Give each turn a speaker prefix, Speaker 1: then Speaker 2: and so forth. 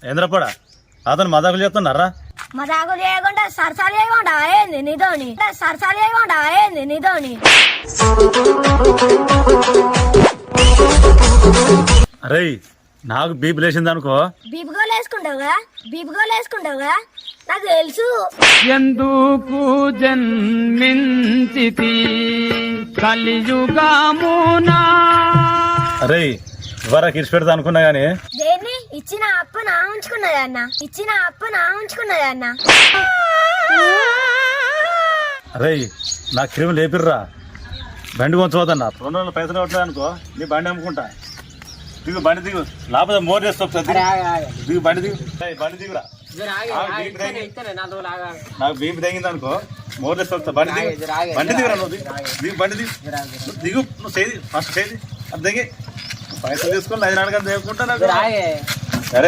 Speaker 1: ఏంద్రపడా అతను మదాకులు చెప్తున్నారా?
Speaker 2: మదాకులు చేయకుండా సరసాలు చేయకుండా ఏంది నిధోని సరసాలు చేయకుండా ఏంది నిధోని.
Speaker 1: అరే నాకు బీపీ లేచింది అనుకో.
Speaker 2: బీపుగోలు వేసుకుంటావుగా నాకు తెలుసు.
Speaker 3: ఎందుకు జన్మించితి కలియుగమునా.
Speaker 1: అరే ఇవరకు ఇడిచి పెడతా అనుకున్నా గానీ
Speaker 2: దేన్ని ఇచ్చిన అప్పు నా ఉంచుకున్నదన్న.
Speaker 1: అరే నా క్రీమ్ లేపిర్రా. బండి కొంచెం పోదన్నా 200 పైసలు కొట్టినా అనుకో నీ బండి అమ్ముకుంటా. దిగు బండి దిగు, లేకపోతే మోర్ చేస్తా. దిగు బండి దిగు, బండి దిగురా. నాకు బీపీ తగ్గింది అనుకో మోర్ చేస్తా. బండి దిగు, బండి దిగురా. నువ్వు దిగు బండి దిగు నువ్వు చేయి ఫస్ట్ చేయి అది దిగి పైసలు తీసుకొని 5 నాలుగు తీసుకుంటా. నాకు